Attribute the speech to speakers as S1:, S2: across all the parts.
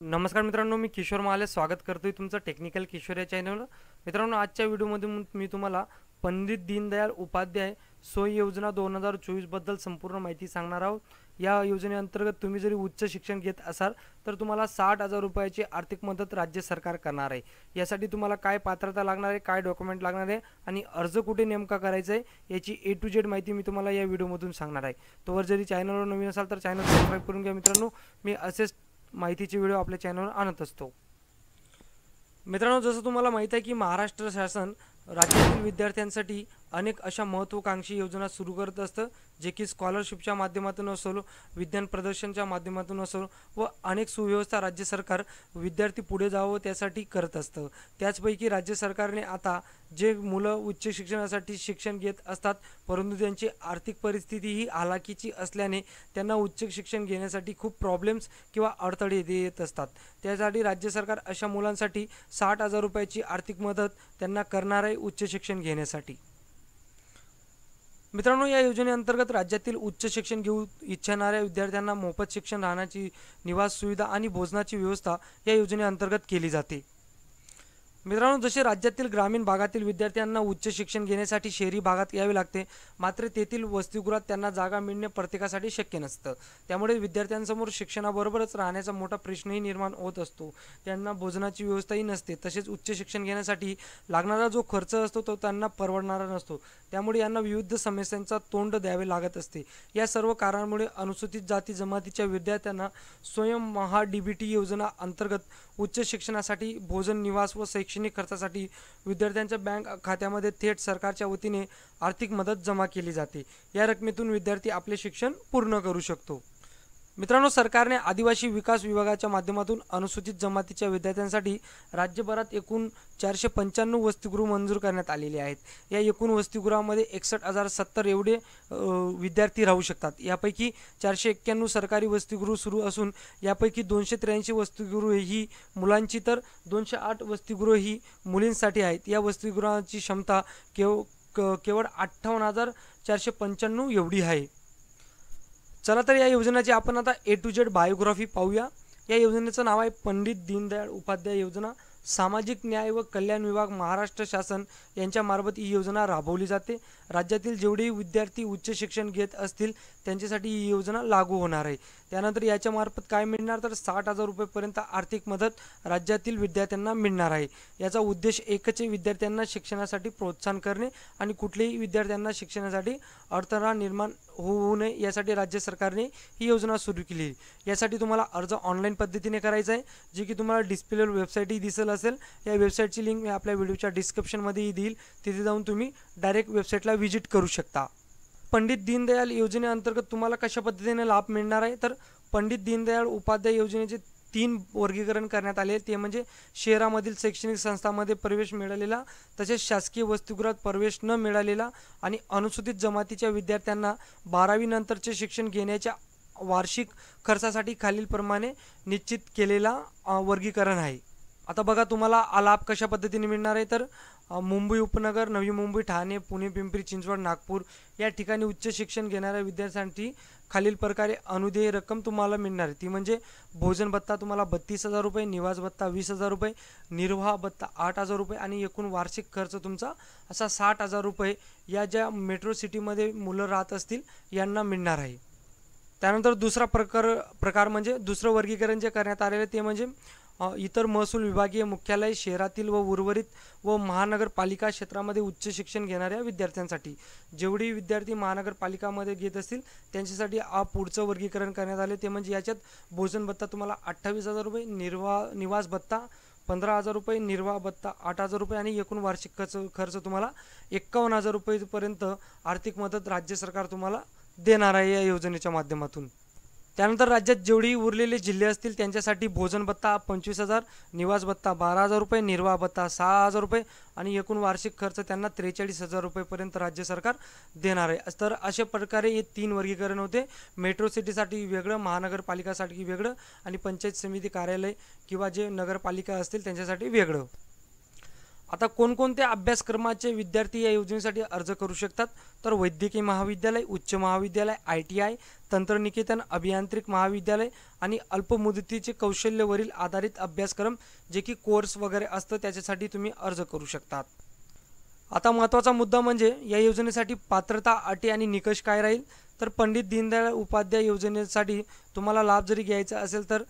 S1: नमस्कार मित्रांनो, मी किशोर महाले स्वागत करतोय तुमचं टेक्निकल किशोर या चॅनलवर। मित्रांनो, आजच्या व्हिडिओमध्ये मी तुम्हाला पंडित दीनदयाळ उपाध्याय सोय योजना 2024 बद्दल संपूर्ण माहिती सांगणार आहोत। या योजनेअंतर्गत तुम्ही जरी उच्च शिक्षण घेत असाल तर तुम्हाला 60,000 रुपयाची आर्थिक मदत राज्य सरकार करणार आहे। यासाठी तुम्हाला काय पात्रता लागणार आहे, काय डॉक्युमेंट लागणार आहे आणि अर्ज कुठे नेमका करायचा आहे याची A to Z माहिती मी तुम्हाला या व्हिडिओमधून सांगणार आहे। तोवर जरी चॅनलवर नवीन असाल तर चॅनल सबस्क्राइब करून घ्या मित्रांनो। मी असेच माहितीचे व्हिडिओ आपल्या चॅनलवर आणत असतो। मित्रांनो, जसं तुम्हाला माहिती आहे की महाराष्ट्र शासन राज्यातील विद्यार्थ्यांसाठी अनेक अशा महत्त्वाकांक्षी योजना सुरू करत असतं, जे की स्कॉलरशिपच्या माध्यमातून असो, विज्ञान प्रदर्शनच्या माध्यमातून असो व अनेक सुव्यवस्था राज्य सरकार विद्यार्थी पुढे जावं त्यासाठी करत असतं। त्याचपैकी राज्य सरकारने आता जे मुलं उच्च शिक्षणासाठी शिक्षण घेत असतात परंतु त्यांची आर्थिक परिस्थिती ही हालाकीची असल्याने त्यांना उच्च शिक्षण घेण्यासाठी खूप प्रॉब्लेम्स किंवा अडथळे येत असतात। त्यासाठी राज्य सरकार अशा मुलांसाठी 60,000 रुपयाची आर्थिक मदत त्यांना करणार आहे उच्च शिक्षण घेण्यासाठी। मित्रांनो, या योजनेअंतर्गत राज्यातील उच्च शिक्षण घेऊ इच्छिणाऱ्या विद्यार्थ्यांना मोफत शिक्षण, राहण्याची निवास सुविधा आणि भोजनाची व्यवस्था या योजनेअंतर्गत केली जाते। मित्रांनो, जसे राज्यातील ग्रामीण भागातील विद्यार्थ्यांना उच्च शिक्षण घेण्यासाठी शहरी भागात यावे लागते, मात्र तेथील वसतिगृहात त्यांना जागा मिळणे प्रत्येकासाठी शक्य नसतं। त्यामुळे विद्यार्थ्यांसमोर शिक्षणाबरोबरच राहण्याचा मोठा प्रश्नही निर्माण होत असतो। त्यांना भोजनाची व्यवस्थाही नसते, तसेच उच्च शिक्षण घेण्यासाठी लागणारा जो खर्च असतो तो त्यांना परवडणारा नसतो। त्यामुळे यांना विविध समस्यांचा तोंड द्यावे लागत असते। या सर्व कारणांमुळे अनुसूचित जाती जमातीच्या विद्यार्थ्यांना स्वयं महा DBT योजना अंतर्गत उच्च शिक्षणासाठी भोजन, निवास व शैक्षणिक खर्चासाठी विद्यार्थ्यांच्या बँक खात्यामध्ये थेट सरकारच्या वतीने आर्थिक मदत जमा केली जाते। या रकमेतून विद्यार्थी आपले शिक्षण पूर्ण करू शकतो। मित्रांनो, सरकारने आदिवासी विकास विभागाच्या माध्यमातून अनुसूचित जमातीच्या विद्यार्थ्यांसाठी राज्यभरात एकूण 495 वसतिगृह मंजूर करण्यात आलेले आहेत। या एकूण वसतिगृहामध्ये 61,070 एवढे विद्यार्थी राहू शकतात। यापैकी 491 सरकारी वसतिगृह सुरू असून यापैकी 283 वसतिगृह ही मुलांची तर 208 वसतिगृह ही मुलींसाठी आहेत। या वसतिगृहाची क्षमता केवळ 58,495 एवढी आहे। चला तर या योजनेची आपण आता A to Z बायोग्राफी पाहूया। या योजनेचं नाव आहे पंडित दीनदयाळ उपाध्याय योजना। सामाजिक न्याय व कल्याण विभाग, महाराष्ट्र शासन यांच्यामार्फत ही योजना राबवली जाते। राज्यातील जेवढेही विद्यार्थी उच्च शिक्षण घेत असतील त्यांच्यासाठी ही योजना लागू होणार आहे। त्यानंतर याच्यामार्फत काय मिळणार तर 60,000 रुपयेपर्यंत आर्थिक मदत राज्यातील विद्यार्थ्यांना मिळणार आहे। याचा उद्देश एकच आहे, विद्यार्थ्यांना शिक्षणासाठी प्रोत्साहन करणे आणि कुठल्याही विद्यार्थ्यांना शिक्षणासाठी अडथळा निर्माण होऊ नये यासाठी राज्य सरकारने ही योजना सुरू केली। यासाठी तुम्हाला अर्ज ऑनलाईन पद्धतीने करायचा आहे, जे की तुम्हाला डिस्प्लेवर वेबसाईटही दिसेल असेल। या वेबसाईटची लिंक मी आपल्या व्हिडिओच्या डिस्क्रिप्शनमध्येही देईल, तिथे जाऊन तुम्ही डायरेक्ट वेबसाईटला व्हिजिट करू शकता। पंडित दीनदयाळ योजनेअंतर्गत तुम्हाला कशा पद्धतीने लाभ मिळणार आहे तर पंडित दीनदयाळ उपाध्याय योजनेचे 3 वर्गीकरण करण्यात आले। ते म्हणजे शहरामधील शैक्षणिक संस्थांमध्ये प्रवेश मिळालेला, तसेच शासकीय वसतिगृहात प्रवेश न मिळालेला आणि अनुसूचित जमातीच्या विद्यार्थ्यांना 12वी नंतरचे शिक्षण घेण्याच्या वार्षिक खर्चासाठी खालीलप्रमाणे निश्चित केलेला वर्गीकरण आहे। आता बघा, तुम्हाला लाभ कशा पद्धतीने मिळणार आहे तर मुंबई उपनगर, नवी मुंबई, ठाणे, पुणे, पिंपरी चिंचवड, नागपूर या ठिकाणी उच्च शिक्षण घेणाऱ्या विद्यार्थ्यांसाठी खालील प्रकारे अनुदेय रक्कम तुम्हाला मिळणार आहे। ती म्हणजे भोजन भत्ता तुम्हाला 32,000 रुपये, निवास भत्ता 20,000 रुपये, निर्वाह भत्ता 8,000 रुपये आणि एकूण वार्षिक खर्च तुमचा असा 60,000 रुपये या ज्या मेट्रो सिटीमध्ये मुलं राहत असतील यांना मिळणार आहे। त्यानंतर दुसरा प्रकार म्हणजे दुसरं वर्गीकरण जे करण्यात आलेलं ते म्हणजे इतर महसूल विभागीय मुख्यालय शहरातील व उर्वरित व महानगरपालिका क्षेत्रामध्ये उच्च शिक्षण घेणाऱ्या विद्यार्थ्यांसाठी। जेवढे विद्यार्थी महानगरपालिकामध्ये घेत असतील त्यांच्यासाठी पुढचं वर्गीकरण करण्यात आले, ते म्हणजे याच्यात भोजन भत्ता तुम्हाला 28,000 रुपये, निवास भत्ता 15,000 रुपये, निर्वाह भत्ता 8,000 रुपये आणि एकूण वार्षिक खर्च तुम्हाला 51,000 रुपयेपर्यंत आर्थिक मदत राज्य सरकार तुम्हाला देणार आहे या योजनेच्या माध्यमातून। त्यानंतर राज्यात जेवढी उरलेले जिल्हे असतील त्यांच्यासाठी भोजन भत्ता 25,000, निवास भत्ता 12,000 रुपये, निर्वाह भत्ता 6,000 रुपये आणि एकूण वार्षिक खर्च त्यांना 43,000 रुपयेपर्यंत राज्य सरकार देणार आहे। तर अशा प्रकारे हे 3 वर्गीकरण होते। मेट्रो सिटीसाठी वेगळं, महानगरपालिकासाठी वेगळं आणि पंचायत समिती कार्यालय किंवा जे नगरपालिका असतील त्यांच्यासाठी वेगळं। आता कोणकोणत्या अभ्यासक्रमाचे विद्यार्थी या योजनेसाठी अर्ज करू शकतात? तर वैद्यकीय महाविद्यालय, उच्च महाविद्यालय, ITI, तंत्रनिकेतन, अभियांत्रिक महाविद्यालय आणि अल्पमुदतीचे कौशल्यवरील आधारित अभ्यासक्रम जे की कोर्स वगैरे असतं त्याच्यासाठी तुम्ही अर्ज करू शकतात. आता महत्त्वाचा मुद्दा म्हणजे या योजनेसाठी पात्रता, अटी आणि निकष काय राहील? तर पंडित दीनदयाळ उपाध्याय योजनेसाठी तुम्हाला लाभ जरी घ्यायचा असेल तर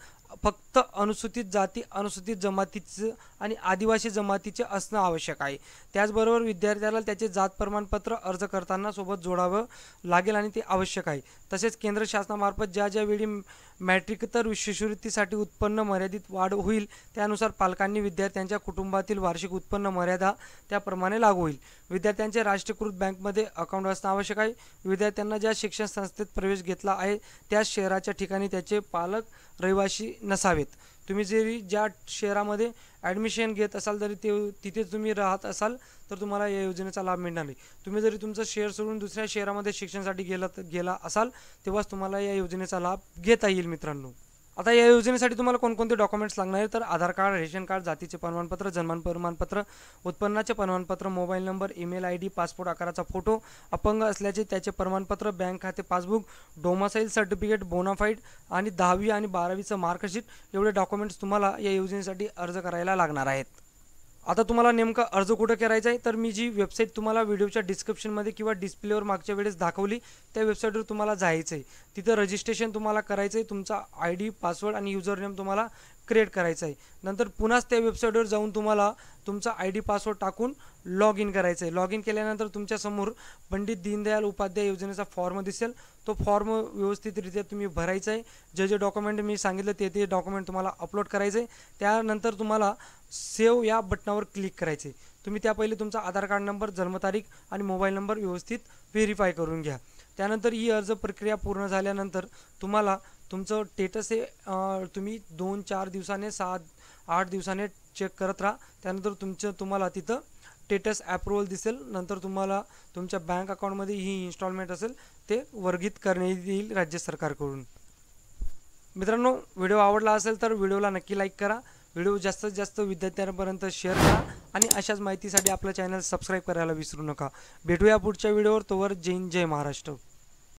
S1: फक्त अनुसूचित जाती, अनुसूचित जमातीचं आणि आदिवासी जमातीचे असणं आवश्यक आहे. त्याचबरोबर विद्यार्थ्याला त्याचे जात प्रमाणपत्र अर्ज करताना सोबत जोडावं लागेल आणि ते आवश्यक आहे. तसेच केंद्र शासनामार्फत ज्या वेळी मॅट्रिकतर शिष्यवृत्तीसाठी उत्पन्न मर्यादित वाढ होईल त्यानुसार पालकांनी विद्यार्थ्यांच्या कुटुंबातील वार्षिक उत्पन्न मर्यादा त्याप्रमाणे लागू होईल. विद्यार्थ्यांचे राष्ट्रीयकृत बँकमध्ये अकाउंट असणं आवश्यक आहे. विद्यार्थ्यांना ज्या शिक्षण संस्थेत प्रवेश घेतला आहे त्याच शहराच्या ठिकाणी त्याचे पालक रहिवासी नसावेत. तुम्ही जरी ज्या शहरामध्ये ॲडमिशन घेत असाल तरी तिथेच तुम्ही राहत असाल तर तुम्हाला या योजनेचा लाभ मिळणार नाही. तुम्ही जरी तुमचं शहर सोडून दुसऱ्या शहरामध्ये शिक्षणासाठी गेला असाल तेव्हाच तुम्हाला या योजनेचा लाभ घेता येईल मित्रांनो. आता या योजनेसाठी तुम्हाला कोणकोणते डॉक्युमेंट्स लागणार आहेत? तर आधार कार्ड, रेशन कार्ड, जातीचे प्रमाणपत्र, जन्म प्रमाणपत्र, उत्पन्नाचे प्रमाणपत्र, mobile number, email ID, passport आकाराचा फोटो, अपंग असल्याचे त्याचे प्रमाणपत्र, बँक खाते पासबुक, डोमासाईल सर्टिफिकेट, बोनाफाईड आणि 10वी आणि 12वीचं मार्कशीट एवढे डॉक्युमेंट्स तुम्हाला या योजनेसाठी अर्ज करायला लागणार आहेत. आता तुम्हाला नेमका अर्ज कुठं करायचा आहे? तर मी जी वेबसाईट तुम्हाला व्हिडिओच्या डिस्क्रिप्शनमध्ये किंवा डिस्प्लेवर मागच्या वेळेस दाखवली त्या वेबसाईटवर तुम्हाला जायचं आहे. तिथं रजिस्ट्रेशन तुम्हाला करायचं आहे. तुमचा ID, पासवर्ड आणि युजर नेम तुम्हाला क्रिएट करायचं आहे. नंतर पुन्हाच त्या वेबसाईटवर जाऊन तुम्हाला तुमचा ID, पासवर्ड टाकून लॉग इन करायचं आहे. लॉग इन केल्यानंतर तुमच्यासमोर पंडित दीनदयाळ उपाध्याय योजनेचा फॉर्म दिसेल. तो फॉर्म व्यवस्थितरित्या तुम्ही भरायचा आहे. जे डॉक्युमेंट मी सांगितलं ते डॉक्युमेंट तुम्हाला अपलोड करायचं आहे. त्यानंतर तुम्हाला सेव्ह या बटनावर क्लिक करायचे. तुम्ही त्या पहिले तुमचा आधार कार्ड नंबर, जन्मतारीख आणि मोबाईल नंबर व्यवस्थित व्हेरीफाय करून घ्या. त्यानंतर ही अर्ज प्रक्रिया पूर्ण झाल्यानंतर तुम्हाला तुमचं स्टेटस हे तुम्ही 2-4 दिवसाने 7-8 दिवसाने चेक करत राहा. त्यानंतर तुम्हाला तिथं स्टेटस अप्रूव्हल दिसेल. नंतर तुम्हाला तुमच्या बँक अकाउंटमध्ये ही इन्स्टॉलमेंट असेल ते वर्गित करण्यात येईल राज्य सरकारकडून. मित्रांनो, व्हिडिओ आवडला असेल तर व्हिडिओला नक्की लाईक करा. व्हिडिओ जास्तीत जास्त विद्यार्थ्यांपर्यंत शेअर करा आणि अशाच माहितीसाठी आपलं चॅनल सबस्क्राईब करायला विसरू नका. भेटूया पुढच्या व्हिडिओवर. तोवर जय हिंद, जय महाराष्ट्र.